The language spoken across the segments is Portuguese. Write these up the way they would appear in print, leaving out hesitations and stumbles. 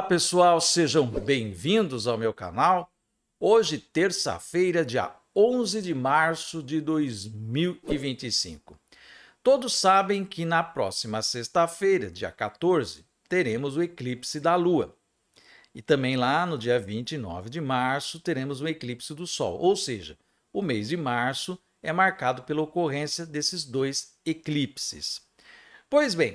Olá pessoal, sejam bem-vindos ao meu canal. Hoje, terça-feira, dia 11 de março de 2025. Todos sabem que na próxima sexta-feira, dia 14, teremos o eclipse da Lua. E também lá no dia 29 de março teremos o eclipse do Sol. Ou seja, o mês de março é marcado pela ocorrência desses dois eclipses. Pois bem,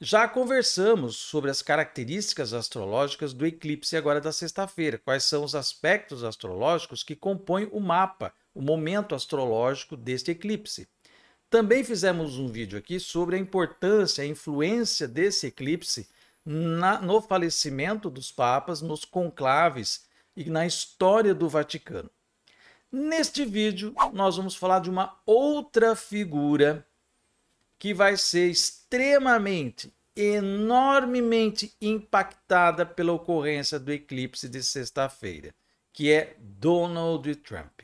já conversamos sobre as características astrológicas do eclipse agora da sexta-feira. Quais são os aspectos astrológicos que compõem o mapa, o momento astrológico deste eclipse. Também fizemos um vídeo aqui sobre a importância, a influência desse eclipse no falecimento dos papas, nos conclaves e na história do Vaticano. Neste vídeo, nós vamos falar de uma outra figura que vai ser extremamente, enormemente impactada pela ocorrência do eclipse de sexta-feira, que é Donald Trump.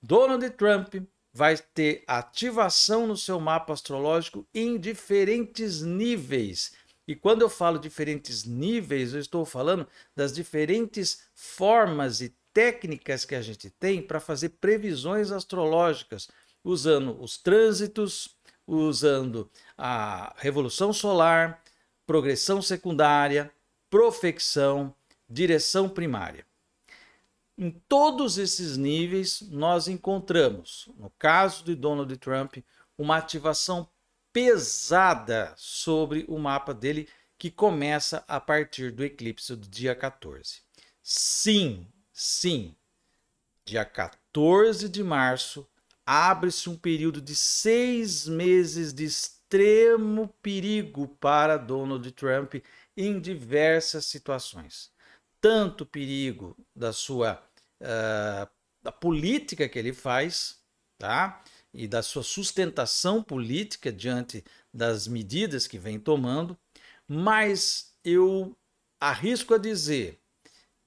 Donald Trump vai ter ativação no seu mapa astrológico em diferentes níveis. E quando eu falo diferentes níveis, eu estou falando das diferentes formas e técnicas que a gente tem para fazer previsões astrológicas, usando os trânsitos, usando a revolução solar, progressão secundária, profecção, direção primária. Em todos esses níveis, nós encontramos, no caso de Donald Trump, uma ativação pesada sobre o mapa dele, que começa a partir do eclipse do dia 14. Sim, dia 14 de março, abre-se um período de 6 meses de extremo perigo para Donald Trump em diversas situações. Tanto perigo da política que ele faz, tá? E da sua sustentação política diante das medidas que vem tomando, mas eu arrisco a dizer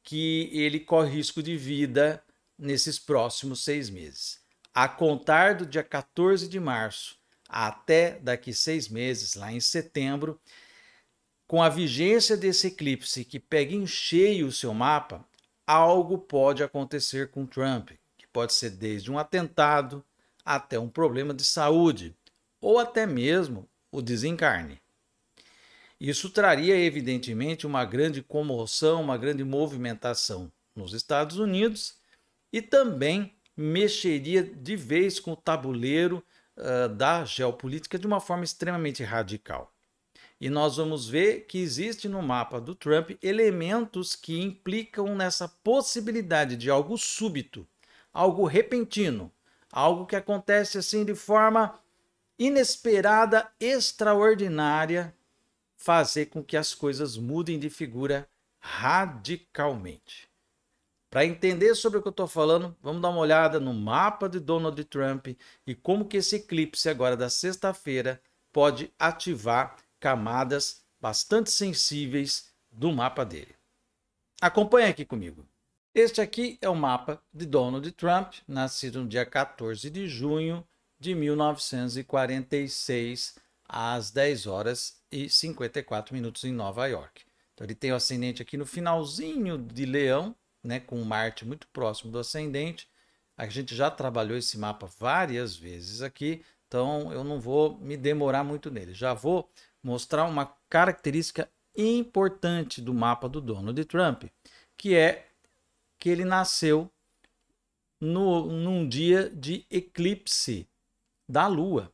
que ele corre risco de vida nesses próximos 6 meses. A contar do dia 14 de março até daqui 6 meses, lá em setembro, com a vigência desse eclipse que pega em cheio o seu mapa, algo pode acontecer com Trump, que pode ser desde um atentado até um problema de saúde, ou até mesmo o desencarne. Isso traria, evidentemente, uma grande comoção, uma grande movimentação nos Estados Unidos e também mexeria de vez com o tabuleiro da geopolítica de uma forma extremamente radical. E nós vamos ver que existe no mapa do Trump elementos que implicam nessa possibilidade de algo súbito, algo repentino, algo que acontece assim de forma inesperada, extraordinária, fazer com que as coisas mudem de figura radicalmente. Para entender sobre o que eu estou falando, vamos dar uma olhada no mapa de Donald Trump e como que esse eclipse agora da sexta-feira pode ativar camadas bastante sensíveis do mapa dele. Acompanhe aqui comigo. Este aqui é o mapa de Donald Trump, nascido no dia 14 de junho de 1946, às 10 horas e 54 minutos em Nova York. Então ele tem o ascendente aqui no finalzinho de Leão, né, com Marte muito próximo do ascendente. A gente já trabalhou esse mapa várias vezes aqui, então eu não vou me demorar muito nele. Já vou mostrar uma característica importante do mapa do Donald Trump, que é que ele nasceu num dia de eclipse da Lua.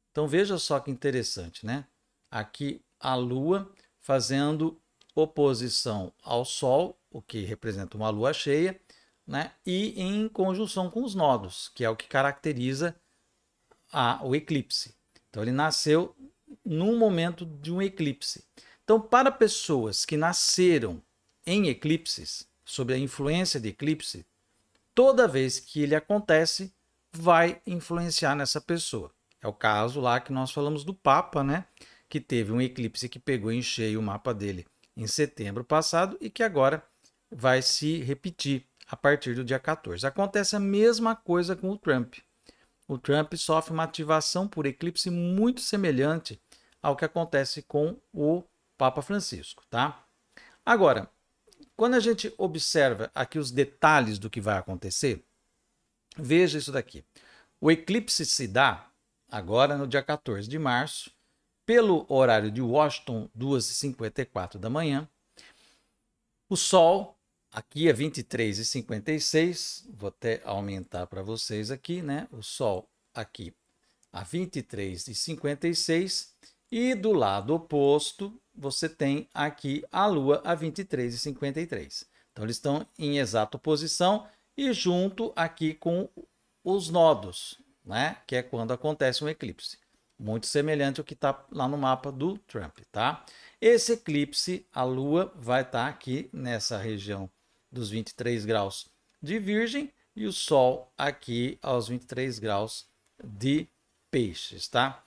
Então veja só que interessante, né? Aqui a Lua fazendo oposição ao Sol, o que representa uma lua cheia, né? E em conjunção com os nodos, que é o que caracteriza o eclipse. Então ele nasceu num momento de um eclipse. Então, para pessoas que nasceram em eclipses, sob a influência de eclipse, toda vez que ele acontece, vai influenciar nessa pessoa. É o caso lá que nós falamos do Papa, né? Que teve um eclipse que pegou em cheio o mapa dele em setembro passado e que agora vai se repetir a partir do dia 14. Acontece a mesma coisa com o Trump. O Trump sofre uma ativação por eclipse muito semelhante ao que acontece com o Papa Francisco, tá? Agora, quando a gente observa aqui os detalhes do que vai acontecer, veja isso daqui. O eclipse se dá agora no dia 14 de março, pelo horário de Washington, 2h54 da manhã. O Sol, aqui é 23h56, vou até aumentar para vocês aqui, né? O Sol aqui a 23h56 e do lado oposto você tem aqui a Lua a 23h53. Então eles estão em exata oposição e junto aqui com os nodos, né? Que é quando acontece um eclipse. Muito semelhante ao que está lá no mapa do Trump, tá? Esse eclipse, a Lua vai estar aqui nessa região dos 23 graus de Virgem e o Sol aqui aos 23 graus de Peixes, tá?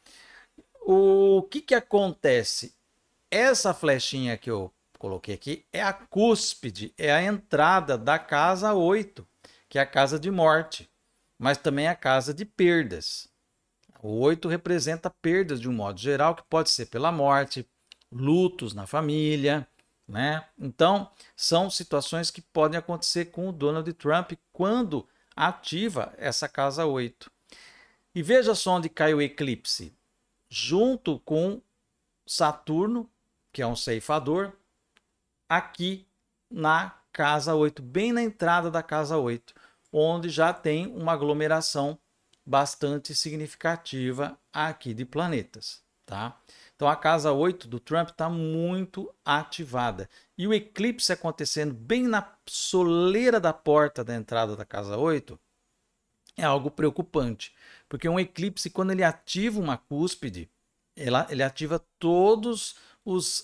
O que acontece? Essa flechinha que eu coloquei aqui é a cúspide, é a entrada da casa 8, que é a casa de morte, mas também a casa de perdas. O 8 representa perdas de um modo geral, que pode ser pela morte, lutos na família, né? Então, são situações que podem acontecer com o Donald Trump quando ativa essa casa 8. E veja só onde cai o eclipse. Junto com Saturno, que é um ceifador, aqui na casa 8, bem na entrada da casa 8, onde já tem uma aglomeração bastante significativa aqui de planetas, tá? Então a casa 8 do Trump está muito ativada. E o eclipse acontecendo bem na soleira da porta da entrada da casa 8 é algo preocupante, porque um eclipse, quando ele ativa uma cúspide, ele ativa todos os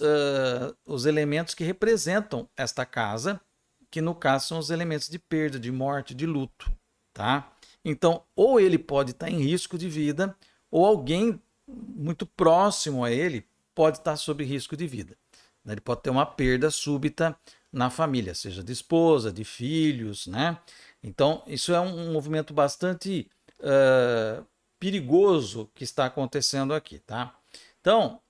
elementos que representam esta casa, que no caso são os elementos de perda, de morte, de luto, tá? Então, ou ele pode estar em risco de vida, ou alguém muito próximo a ele pode estar sob risco de vida. Ele pode ter uma perda súbita na família, seja de esposa, de filhos, né? Então, isso é um movimento bastante perigoso que está acontecendo aqui, tá? Então,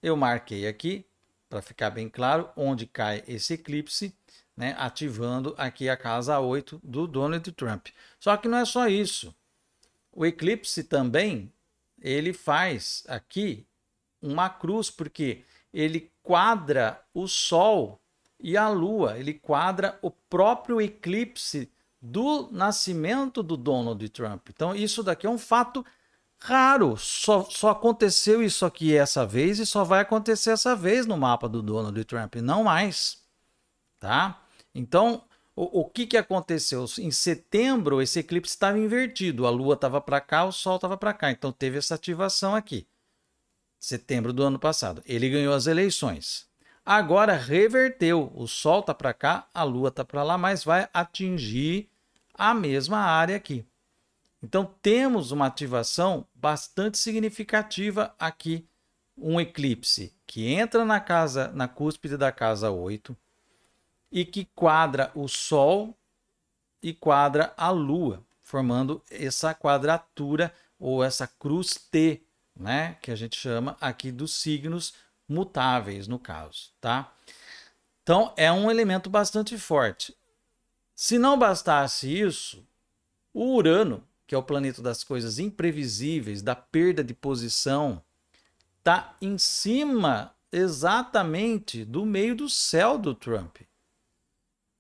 eu marquei aqui, para ficar bem claro, onde cai esse eclipse, né, ativando aqui a casa 8 do Donald Trump. Só que não é só isso. O eclipse também, ele faz aqui uma cruz, porque ele quadra o Sol e a Lua, ele quadra o próprio eclipse do nascimento do Donald Trump. Então, isso daqui é um fato raro. Só aconteceu isso aqui essa vez e só vai acontecer essa vez no mapa do Donald Trump, não mais. Tá? Então, o que aconteceu? Em setembro, esse eclipse estava invertido. A Lua estava para cá, o Sol estava para cá. Então, teve essa ativação aqui. Setembro do ano passado. Ele ganhou as eleições. Agora, reverteu. O Sol está para cá, a Lua está para lá, mas vai atingir a mesma área aqui. Então, temos uma ativação bastante significativa aqui. Um eclipse que entra na cúspide da casa 8, e que quadra o Sol e quadra a Lua, formando essa quadratura ou essa cruz T, né, que a gente chama aqui dos signos mutáveis, no caso, tá? Então, é um elemento bastante forte. Se não bastasse isso, o Urano, que é o planeta das coisas imprevisíveis, da perda de posição, está em cima exatamente do meio do céu do Trump.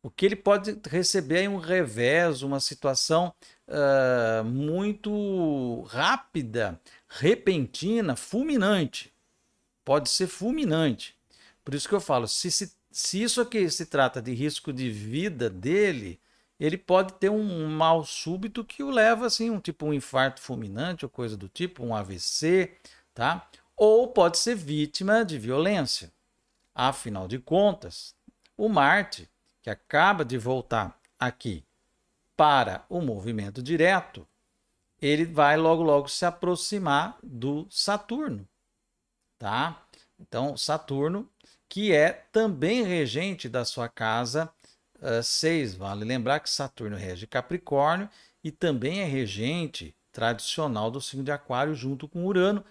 O que ele pode receber é um revés, uma situação muito rápida, repentina, fulminante. Pode ser fulminante. Por isso que eu falo, se isso aqui se trata de risco de vida dele, ele pode ter um mal súbito que o leva assim, um infarto fulminante ou coisa do tipo, um AVC, tá? Ou pode ser vítima de violência. Afinal de contas, o Marte, que acaba de voltar aqui para o movimento direto, ele vai logo se aproximar do Saturno, tá? Então, Saturno, que é também regente da sua casa 6, vale lembrar que Saturno rege Capricórnio e também é regente tradicional do signo de Aquário junto com Urano.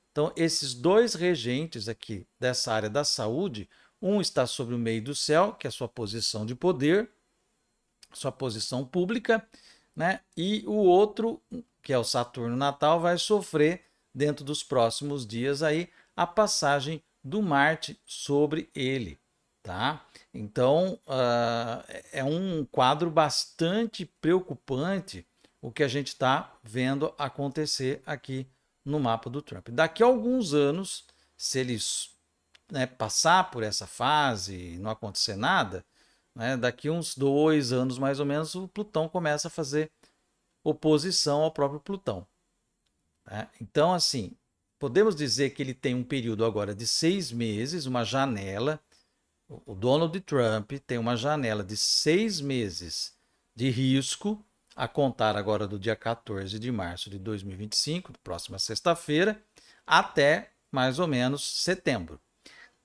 Então, esses dois regentes aqui dessa área da saúde, Um está sobre o meio do céu, que é a sua posição de poder, sua posição pública, né? E o outro, que é o Saturno natal, vai sofrer dentro dos próximos dias aí a passagem do Marte sobre ele, tá? Então, é um quadro bastante preocupante o que a gente está vendo acontecer aqui no mapa do Trump. Daqui a alguns anos, se eles, né, passar por essa fase e não acontecer nada, né, daqui uns 2 anos mais ou menos, o Plutão começa a fazer oposição ao próprio Plutão, né? Então, assim, podemos dizer que ele tem um período agora de 6 meses, uma janela. O Donald Trump tem uma janela de 6 meses de risco, a contar agora do dia 14 de março de 2025, próxima sexta-feira, até mais ou menos setembro.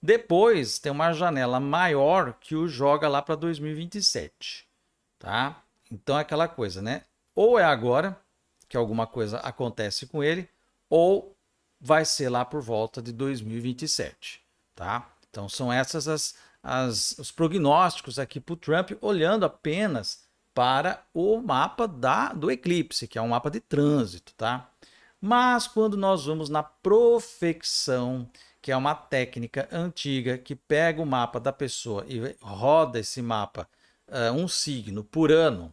Depois tem uma janela maior que o joga lá para 2027, tá? Então é aquela coisa, né? Ou é agora que alguma coisa acontece com ele, ou vai ser lá por volta de 2027, tá? Então são essas os prognósticos aqui para o Trump, olhando apenas para o mapa do eclipse, que é um mapa de trânsito, tá? Mas quando nós vamos na profecção, que é uma técnica antiga que pega o mapa da pessoa e roda esse mapa, um signo por ano,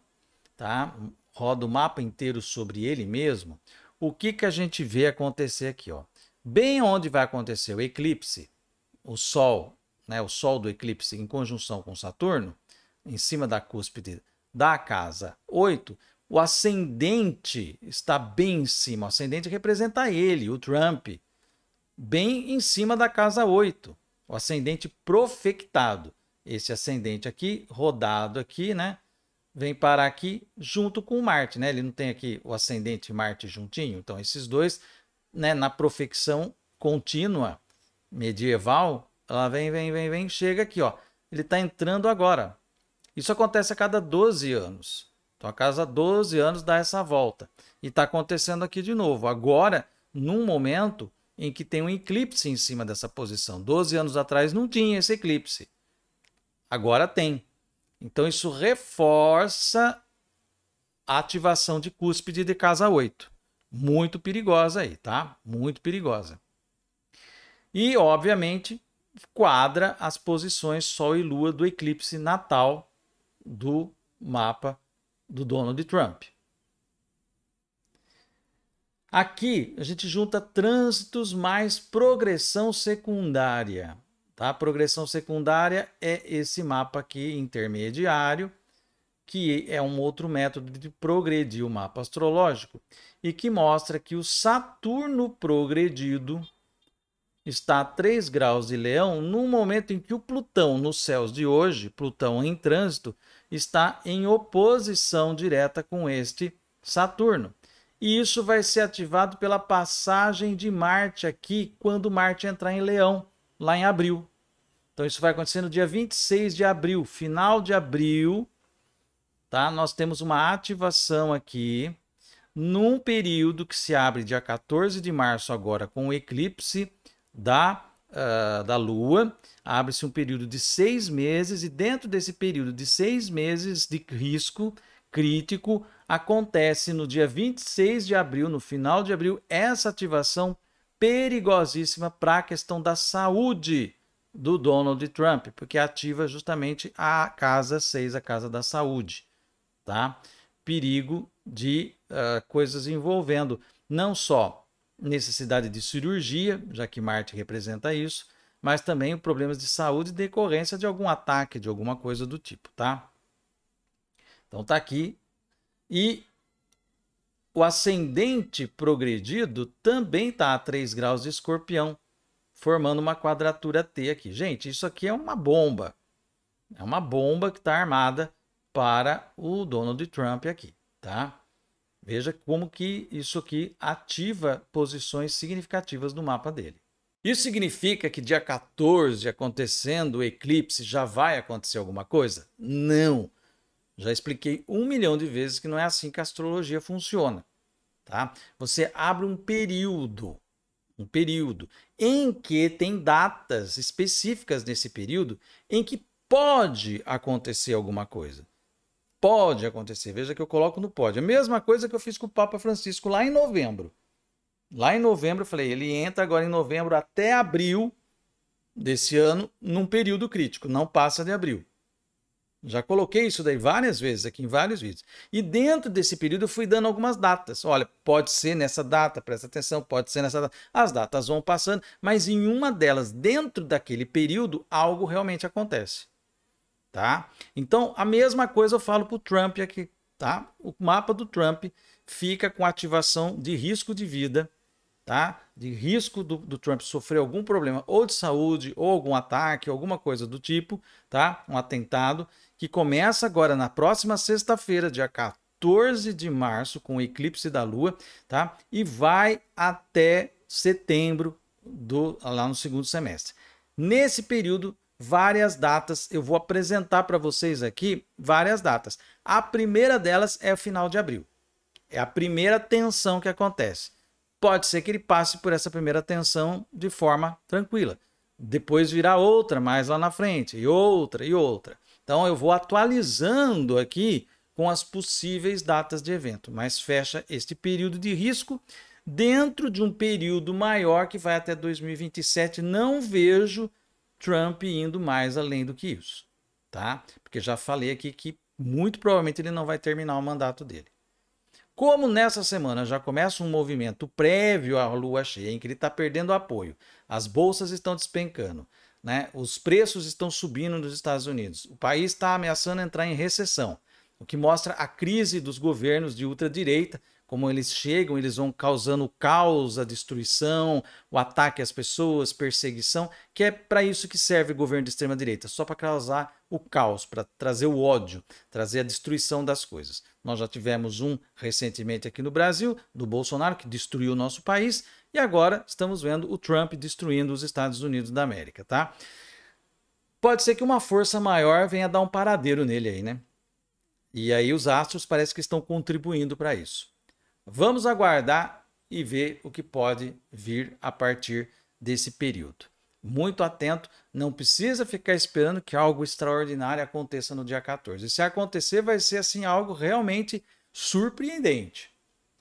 tá? Roda o mapa inteiro sobre ele mesmo. O que que a gente vê acontecer aqui, ó? Bem onde vai acontecer o eclipse, o Sol, né? O Sol do eclipse em conjunção com Saturno, em cima da cúspide da casa 8, o ascendente está bem em cima. O ascendente representa ele, o Trump, bem em cima da casa 8. O ascendente profectado. Esse ascendente aqui, rodado aqui, né? Vem parar aqui junto com o Marte, né? Ele não tem aqui o ascendente e Marte juntinho. Então, esses dois, né, na profecção contínua medieval, ela vem, chega aqui, ó. Ele está entrando agora. Isso acontece a cada 12 anos. Então, a cada 12 anos dá essa volta. E está acontecendo aqui de novo. Agora, num momento em que tem um eclipse em cima dessa posição. 12 anos atrás não tinha esse eclipse. Agora tem. Então, isso reforça a ativação de cúspide de casa 8. Muito perigosa aí, tá? Muito perigosa. E, obviamente, quadra as posições Sol e Lua do eclipse natal do mapa do Donald Trump. Aqui a gente junta trânsitos mais progressão secundária, tá? Progressão secundária é esse mapa aqui intermediário, que é um outro método de progredir o mapa astrológico e que mostra que o Saturno progredido está a 3 graus de Leão no momento em que o Plutão nos céus de hoje, Plutão em trânsito, está em oposição direta com este Saturno. E isso vai ser ativado pela passagem de Marte aqui, quando Marte entrar em Leão, lá em abril. Então isso vai acontecer no dia 26 de abril, final de abril, tá? Nós temos uma ativação aqui, num período que se abre dia 14 de março agora, com o eclipse da Lua, abre-se um período de 6 meses e dentro desse período de 6 meses de risco crítico, acontece no dia 26 de abril, no final de abril, essa ativação perigosíssima para a questão da saúde do Donald Trump, porque ativa justamente a casa 6, a casa da saúde, tá? Perigo de coisas envolvendo não só necessidade de cirurgia, já que Marte representa isso, mas também problemas de saúde decorrência de algum ataque, de alguma coisa do tipo, tá? Então tá aqui. E o ascendente progredido também está a 3 graus de Escorpião, formando uma quadratura T aqui. Gente, isso aqui é uma bomba. É uma bomba que está armada para o Donald Trump aqui, tá? Veja como que isso aqui ativa posições significativas no mapa dele. Isso significa que dia 14, acontecendo o eclipse, já vai acontecer alguma coisa? Não. Já expliquei 1 milhão de vezes que não é assim que a astrologia funciona, tá? Você abre um período um período em que tem datas específicas nesse período em que pode acontecer alguma coisa. Pode acontecer, veja que eu coloco no pode. A mesma coisa que eu fiz com o Papa Francisco lá em novembro. Lá em novembro eu falei, ele entra agora em novembro até abril desse ano num período crítico, não passa de abril. Já coloquei isso daí várias vezes aqui em vários vídeos. E dentro desse período eu fui dando algumas datas. Olha, pode ser nessa data, presta atenção, pode ser nessa data. As datas vão passando, mas em uma delas, dentro daquele período, algo realmente acontece. Tá? Então, a mesma coisa eu falo para o Trump aqui. Tá? O mapa do Trump fica com ativação de risco de vida, tá? De risco do Trump sofrer algum problema ou de saúde, ou algum ataque, alguma coisa do tipo, tá? Um atentado, que começa agora na próxima sexta-feira, dia 14 de março, com o eclipse da Lua, tá? E vai até setembro, lá no segundo semestre. Nesse período, várias datas, eu vou apresentar para vocês aqui várias datas. A primeira delas é o final de abril. É a primeira tensão que acontece. Pode ser que ele passe por essa primeira tensão de forma tranquila. Depois virá outra mais lá na frente, e outra, e outra. Então eu vou atualizando aqui com as possíveis datas de evento, mas fecha este período de risco dentro de um período maior que vai até 2027. Não vejo Trump indo mais além do que isso, tá? Porque já falei aqui que muito provavelmente ele não vai terminar o mandato dele. Como nessa semana já começa um movimento prévio à lua cheia, em que ele está perdendo apoio, as bolsas estão despencando, né? Os preços estão subindo nos Estados Unidos, o país está ameaçando entrar em recessão, o que mostra a crise dos governos de ultradireita, como eles chegam, eles vão causando caos, a destruição, o ataque às pessoas, perseguição, que é para isso que serve o governo de extrema-direita, só para causar o caos, para trazer o ódio, trazer a destruição das coisas. Nós já tivemos um recentemente aqui no Brasil, do Bolsonaro, que destruiu o nosso país, e agora estamos vendo o Trump destruindo os Estados Unidos da América, tá? Pode ser que uma força maior venha dar um paradeiro nele aí, né? E aí os astros parece que estão contribuindo para isso. Vamos aguardar e ver o que pode vir a partir desse período. Muito atento, não precisa ficar esperando que algo extraordinário aconteça no dia 14. E se acontecer, vai ser assim algo realmente surpreendente,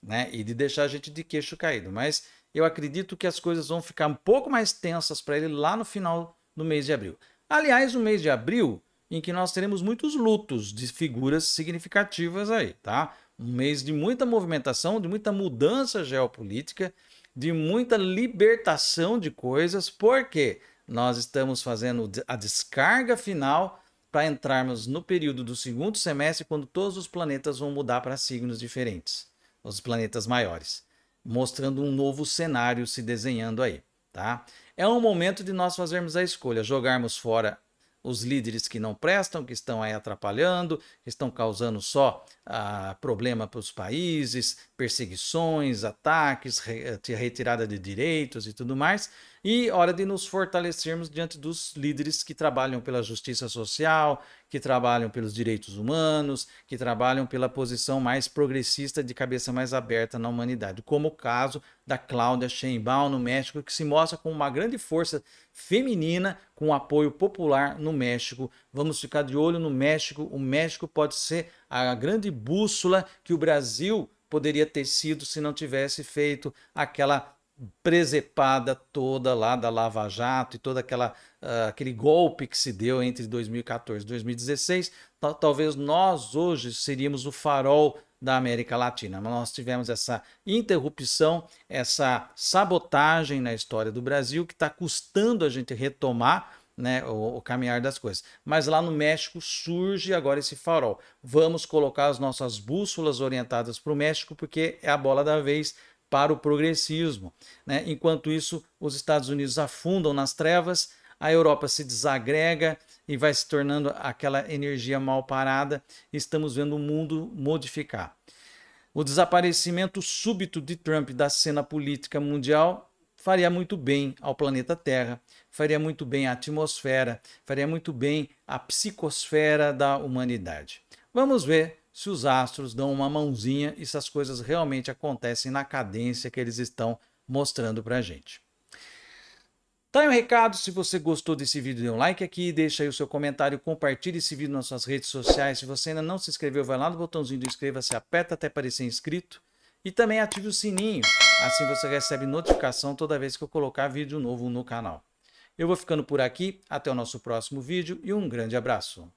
né? E de deixar a gente de queixo caído. Mas eu acredito que as coisas vão ficar um pouco mais tensas para ele lá no final do mês de abril. Aliás, o mês de abril, em que nós teremos muitos lutos de figuras significativas aí, tá? Um mês de muita movimentação, de muita mudança geopolítica, de muita libertação de coisas, porque nós estamos fazendo a descarga final para entrarmos no período do segundo semestre, quando todos os planetas vão mudar para signos diferentes, os planetas maiores, mostrando um novo cenário se desenhando aí, tá? É um momento de nós fazermos a escolha, jogarmos fora os líderes que não prestam, que estão aí atrapalhando, que estão causando só problema para os países, perseguições, ataques, retirada de direitos e tudo mais. E hora de nos fortalecermos diante dos líderes que trabalham pela justiça social, que trabalham pelos direitos humanos, que trabalham pela posição mais progressista, de cabeça mais aberta na humanidade, como o caso da Claudia Sheinbaum no México, que se mostra como uma grande força feminina com apoio popular no México. Vamos ficar de olho no México. O México pode ser a grande bússola que o Brasil poderia ter sido se não tivesse feito aquela presepada toda lá da Lava Jato e todo aquele golpe que se deu entre 2014 e 2016. Talvez nós hoje seríamos o farol da América Latina, mas nós tivemos essa interrupção, essa sabotagem na história do Brasil que está custando a gente retomar, né, o caminhar das coisas. Mas lá no México surge agora esse farol. Vamos colocar as nossas bússolas orientadas para o México, porque é a bola da vez para o progressismo, né? Enquanto isso, os Estados Unidos afundam nas trevas, a Europa se desagrega e vai se tornando aquela energia mal parada. Estamos vendo o mundo modificar. O desaparecimento súbito de Trump da cena política mundial faria muito bem ao planeta Terra, faria muito bem à atmosfera, faria muito bem à psicosfera da humanidade. Vamos ver se os astros dão uma mãozinha e se as coisas realmente acontecem na cadência que eles estão mostrando para a gente. Tá aí um recado, se você gostou desse vídeo, dê um like aqui, deixa aí o seu comentário, compartilhe esse vídeo nas suas redes sociais. Se você ainda não se inscreveu, vai lá no botãozinho do inscreva-se, aperta até aparecer inscrito e também ative o sininho, assim você recebe notificação toda vez que eu colocar vídeo novo no canal. Eu vou ficando por aqui, até o nosso próximo vídeo e um grande abraço.